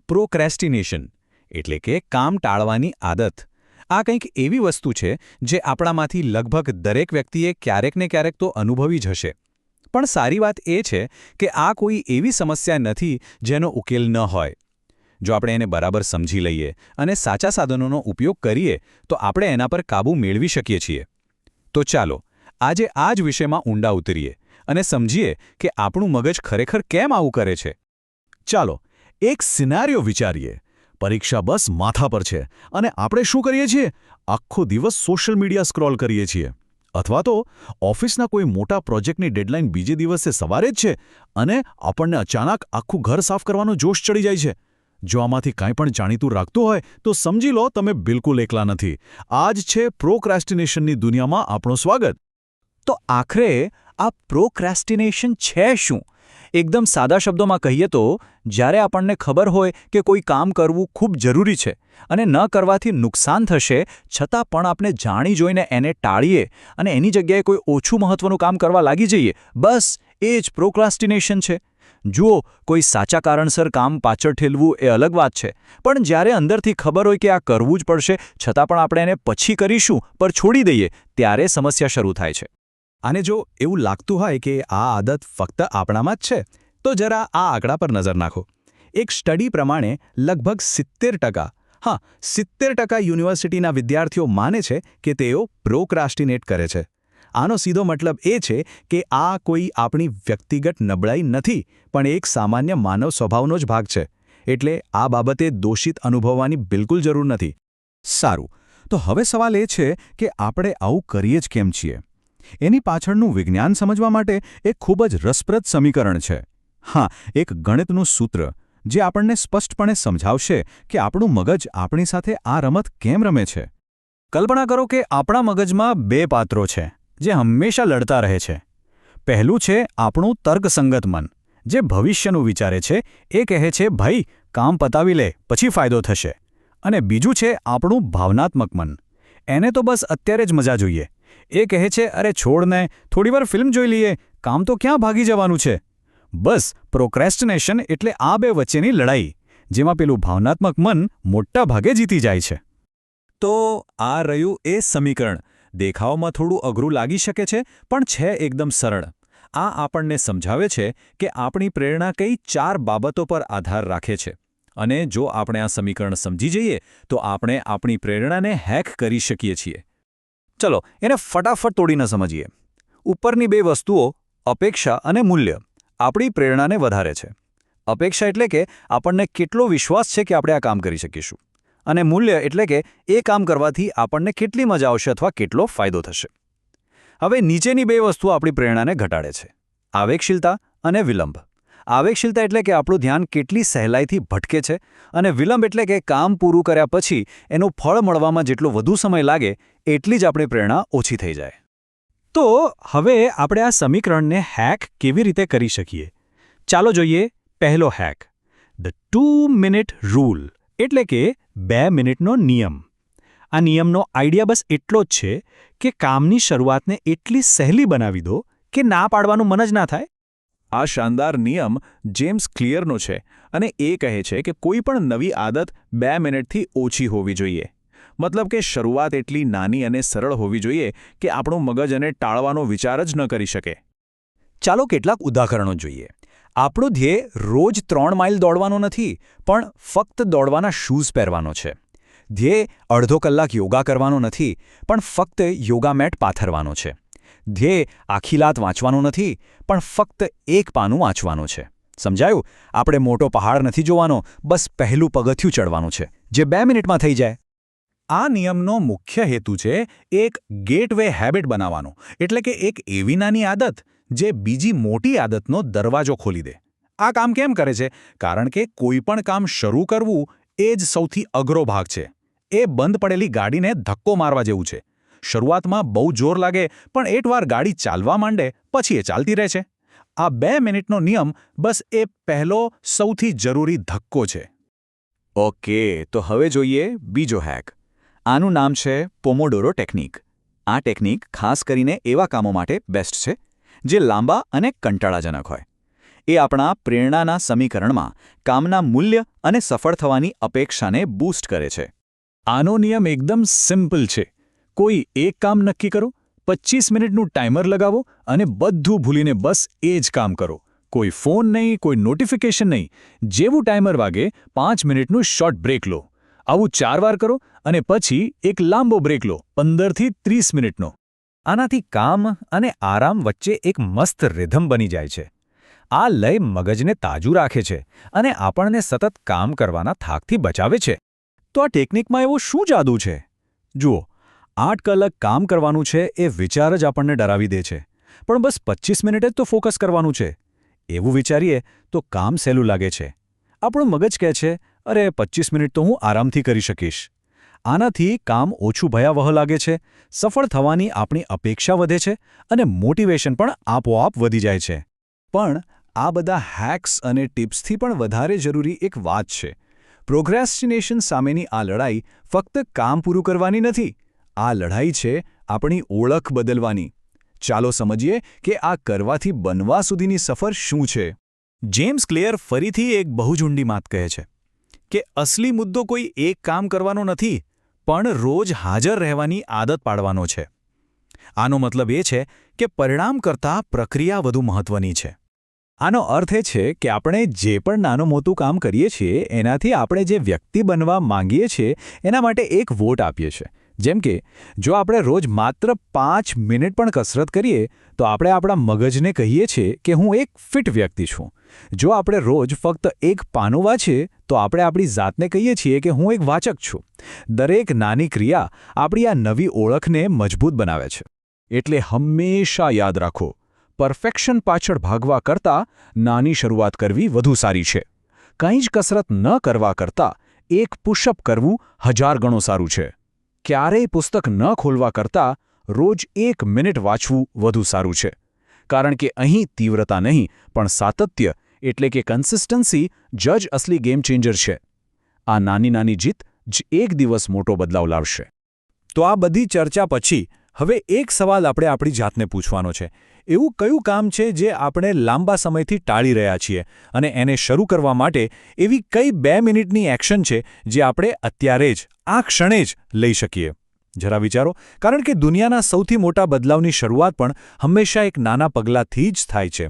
પ્રોક્રેસ્ટિનેશન એટલે કે કામ ટાળવાની આદત આ કંઈક એવી વસ્તુ છે જે આપણામાંથી લગભગ દરેક વ્યક્તિએ ક્યારેક ને ક્યારેક તો અનુભવી જ હશે. પણ સારી વાત એ છે કે આ કોઈ એવી સમસ્યા નથી જેનો ઉકેલ ન હોય. જો આપણે એને બરાબર સમજી લઈએ અને સાચા સાધનોનો ઉપયોગ કરીએ તો આપણે એના પર કાબૂ મેળવી શકીએ છીએ. તો ચાલો આજે આ જ વિષયમાં ઊંડા ઉતરીએ અને સમજીએ કે આપણું મગજ ખરેખર કેમ આવું કરે છે. ચાલો એક સિનારિયો વિચારીએ. પરીક્ષા બસ માથા પર છે અને આપણે શું કરીએ છીએ? આખો દિવસ સોશિયલ મીડિયા સ્ક્રોલ કરીએ છીએ. અથવા તો ઓફિસના કોઈ મોટા પ્રોજેક્ટની ડેડલાઇન બીજે દિવસે સવારે જ છે અને આપણને અચાનક આખું ઘર સાફ કરવાનો જોશ ચડી જાય છે. જો આમાંથી કાંઈ પણ જાણીતું રાખતું હોય તો સમજી લો તમે બિલકુલ એકલા નથી. આ જ છે પ્રોક્રેસ્ટિનેશનની દુનિયામાં આપણું સ્વાગત. તો આખરે આ પ્રોક્રેસ્ટિનેશન છે શું? એકદમ સાદા શબ્દોમાં કહીએ તો જ્યારે આપણને ખબર હોય કે કોઈ કામ કરવું ખૂબ જરૂરી છે અને ન કરવાથી નુકસાન થશે છતાં પણ આપણે જાણી જોઈને એને ટાળીએ અને એની જગ્યાએ કોઈ ઓછું મહત્વનું કામ કરવા લાગી જઈએ, બસ એ જ પ્રોક્રાસ્ટિનેશન છે. જુઓ, કોઈ સાચા કારણસર કામ પાછળ ઠેલવું એ અલગ વાત છે, પણ જ્યારે અંદરથી ખબર હોય કે આ કરવું જ પડશે છતાં પણ આપણે એને પછી કરીશું પર છોડી દઈએ ત્યારે સમસ્યા શરૂ થાય છે. અને જો એવું લાગતું હોય કે આ આદત ફક્ત આપણામાં જ છે તો જરા આ આંકડા પર નજર નાખો. એક સ્ટડી પ્રમાણે લગભગ 70% યુનિવર્સિટીના વિદ્યાર્થીઓ માને છે કે તેઓ પ્રોક્રાસ્ટિનેટ કરે છે. આનો સીધો મતલબ એ છે કે આ કોઈ આપણી વ્યક્તિગત નબળાઈ નથી પણ એક સામાન્ય માનવ સ્વભાવનો જ ભાગ છે. એટલે આ બાબતે દોષિત અનુભવવાની બિલકુલ જરૂર નથી. સારું, તો હવે સવાલ એ છે કે આપણે આવું કરીએ જ કેમ છીએ? એની પાછળનું વિજ્ઞાન સમજવા માટે એક ખૂબ જ રસપ્રદ સમીકરણ છે. હા, એક ગણિતનું સૂત્ર જે આપણને સ્પષ્ટપણે સમજાવશે કે આપણું મગજ આપણી સાથે આ રમત કેમ રમે છે. કલ્પના કરો કે આપણા મગજમાં બે પાત્રો છે જે હંમેશા લડતા રહે છે. પહેલું છે આપણું તર્કસંગત મન, જે ભવિષ્યનું વિચારે છે. એ કહે છે, ભાઈ કામ પતાવી લે પછી ફાયદો થશે. અને બીજું છે આપણું ભાવનાત્મક મન. એને તો બસ અત્યારે જ મજા જોઈએ. એ કહે છે, અરે છોડને, થોડીવાર ફિલ્મ જોઈ લઈએ, કામ તો ક્યાં ભાગી જવાનું છે. બસ પ્રોક્રેસ્ટિનેશન એટલે આ બે વચ્ચેની લડાઈ, જેમાં પેલું ભાવનાત્મક મન મોટા ભાગે જીતી જાય છે. તો આ રહ્યું એ સમીકરણ. દેખાવમાં થોડું અઘરું લાગી શકે છે પણ છે એકદમ સરળ. આ આપણને સમજાવે છે કે આપણી પ્રેરણા કઈ 4 બાબતો પર આધાર રાખે છે. અને જો આપણે આ સમીકરણ સમજી જઈએ તો આપણે આપણી પ્રેરણાને હેક કરી શકીએ છીએ. ચલો એને ફટાફટ તોડીને સમજીએ. ઉપરની બે વસ્તુઓ, અપેક્ષા અને મૂલ્ય, આપણી પ્રેરણાને વધારે છે. અપેક્ષા એટલે કે આપણને કેટલો વિશ્વાસ છે કે આપણે આ કામ કરી શકીશું. અને મૂલ્ય એટલે કે એ કામ કરવાથી આપણને કેટલી મજા આવશે અથવા કેટલો ફાયદો થશે. હવે નીચેની બે વસ્તુઓ આપણી પ્રેરણાને ઘટાડે છે: આવેગશીલતા અને વિલંબ. આવેગશીલતા એટલે કે આપણું ધ્યાન કેટલી સહેલાઈથી ભટકે છે, અને વિલંબ એટલે કે કામ પૂરું કર્યા પછી એનું ફળ મળવામાં જેટલો વધુ સમય લાગે એટલી જ આપણી પ્રેરણા ઓછી થઈ જાય. તો હવે આપણે આ સમીકરણને હેક કેવી રીતે કરી શકીએ? ચાલો જોઈએ પહેલો હેક, ધ 2-મિનિટ રૂલ, એટલે કે 2 મિનિટનો નિયમ. આ નિયમનો આઈડિયા બસ એટલો જ છે કે કામની શરૂઆતને એટલી સહેલી બનાવી દો કે ના પાડવાનું મન જ ના થાય. આ શાનદાર નિયમ જેમ્સ ક્લિયરનો છે અને એ કહે છે કે કોઈ પણ નવી આદત 2 મિનિટથી ઓછી હોવી જોઈએ. મતલબ કે શરૂઆત એટલી નાની અને સરળ હોવી જોઈએ કે આપણું મગજ એને ટાળવાનો વિચાર જ ન કરી શકે. ચાલો કેટલાક ઉદાહરણો જોઈએ. આપણો ધ્યેય રોજ 3 માઇલ દોડવાનો નથી, પણ ફક્ત દોડવાના શૂઝ પહેરવાનો છે. ધ્યેય અડધો કલાક યોગા કરવાનો નથી, પણ ફક્ત યોગા મેટ પાથરવાનો છે. ધ્યેય આખી રાત વાંચવાનું નથી, પણ ફક્ત 1 પાનું વાંચવાનું છે. સમજાયું? આપણે મોટો પહાડ નથી જોવાનો, બસ પહેલું પગથિયું ચડવાનું છે, જે 2 મિનિટમાં થઈ જાય. આ નિયમનો મુખ્ય હેતુ છે એક ગેટવે હેબિટ બનાવવાનો, એટલે કે એક એવી નાની આદત જે બીજી મોટી આદતનો દરવાજો ખોલી દે. આ કામ કેમ કરે છે? કારણ કે કોઈ પણ કામ શરૂ કરવું એ જ સૌથી અઘરો ભાગ છે. એ બંધ પડેલી ગાડીને ધક્કો મારવા જેવું છે. શરૂઆતમાં બહુ જોર લાગે, પણ એકવાર ગાડી ચાલવા માંડે પછી એ ચાલતી રહે છે. આ 2 મિનિટનો નિયમ બસ એ પહેલો સૌથી જરૂરી ધક્કો છે. ઓકે, તો હવે જોઈએ બીજો હેક. આનું નામ છે પોમોડોરો ટેકનિક. આ ટેકનિક ખાસ કરીને એવા કામો માટે બેસ્ટ છે જે લાંબા અને કંટાળાજનક હોય. એ આપણા પ્રેરણાના સમીકરણમાં કામના મૂલ્ય અને સફળ થવાની અપેક્ષાને બૂસ્ટ કરે છે. આનો નિયમ એકદમ સિમ્પલ છે. કોઈ એક કામ નક્કી કરો, 25 મિનિટનું ટાઈમર લગાવો અને બધું ભૂલીને બસ એ જ કામ કરો. કોઈ ફોન નહીં, કોઈ નોટિફિકેશન નહીં. જેવું ટાઈમર વાગે 5 મિનિટનું શોર્ટ બ્રેક લો. આવું 4 વાર કરો અને પછી એક લાંબો બ્રેક લો, 15થી 30 મિનિટનો. આનાથી કામ અને આરામ વચ્ચે એક મસ્ત રિધમ બની જાય છે. આ લય મગજને તાજું રાખે છે અને આપણને સતત કામ કરવાના થાકથી બચાવે છે. તો આ ટેકનિકમાં એવો શું જાદુ છે? જુઓ, 8 કલાક કામ કરવાનું છે એ વિચાર જ આપણને ડરાવી દે છે. પણ બસ 25 મિનિટ જ તો ફોકસ કરવાનું છે. એવું વિચારીએ તો કામ સહેલું લાગે છે. આપણું મગજ કહે છે, અરે 25 મિનિટ તો હું આરામથી કરી શકીશ. આનાથી કામ ઓછું ભયાવહ લાગે છે, સફળ થવાની આપણી અપેક્ષા વધે છે અને મોટિવેશન પણ આપોઆપ વધી જાય છે. પણ આ બધા હેક્સ અને ટિપ્સથી પણ વધારે જરૂરી એક વાત છે. પ્રોક્રેસ્ટિનેશન સામેની આ લડાઈ ફક્ત કામ પૂરું કરવાની નથી. આ લડાઈ છે આપણી ઓળખ બદલવાની. ચાલો સમજીએ કે આ કરવાથી બનવા સુધીની સફર શું છે. જેમ્સ ક્લિયર ફરીથી એક બહુ જ ઊંડી વાત કહે છે કે અસલી મુદ્દો કોઈ એક કામ કરવાનો નથી, પણ રોજ હાજર રહેવાની આદત પાડવાનો છે. આનો મતલબ એ છે કે પરિણામ કરતાં પ્રક્રિયા વધુ મહત્વની છે. આનો અર્થ એ છે કે આપણે જે પણ નાનું મોટું કામ કરીએ છીએ એનાથી આપણે જે વ્યક્તિ બનવા માંગીએ છીએ એના માટે એક વોટ આપીએ છીએ. જેમ કે જો આપણે રોજ માત્ર 5 મિનિટ પણ કસરત કરીએ તો આપણે આપણા મગજને કહીએ છીએ કે હું એક ફિટ વ્યક્તિ છું. જો આપણે રોજ ફક્ત એક પાનું વાંચીએ તો આપણે આપણી જાતને કહીએ છીએ કે હું એક વાચક છું. દરેક નાની ક્રિયા આપણી આ નવી ઓળખને મજબૂત બનાવે છે. એટલે હંમેશા યાદ રાખો, પરફેક્શન પાછળ ભાગવા કરતાં નાની શરૂઆત કરવી વધુ સારી છે. કંઈ જ કસરત ન કરવા કરતાં એક પુશઅપ કરવું 1000 ગણો સારું છે. ક્યારેય પુસ્તક ન ખોલવા કરતાં રોજ 1 મિનિટ વાંચવું વધુ સારું છે. કારણ કે અહીં તીવ્રતા નહીં પણ સાતત્ય એટલે કે કન્સિસ્ટન્સી જ અસલી ગેમ ચેન્જર છે. આ નાની નાની જીત જ એક દિવસ મોટો બદલાવ લાવશે. તો આ બધી ચર્ચા પછી હવે એક સવાલ આપણે આપણી જાતને પૂછવાનો છે. એવું કયું કામ છે જે આપણે લાંબા સમયથી ટાળી રહ્યા છીએ અને એને શરૂ કરવા માટે એવી કઈ 2 મિનિટની એક્શન છે જે આપણે અત્યારે જ આ ક્ષણે જ લઈ શકીએ? જરા વિચારો, કારણ કે દુનિયાના સૌથી મોટા બદલાવની શરૂઆત પણ હંમેશા એક નાના પગલાંથી જ થાય છે.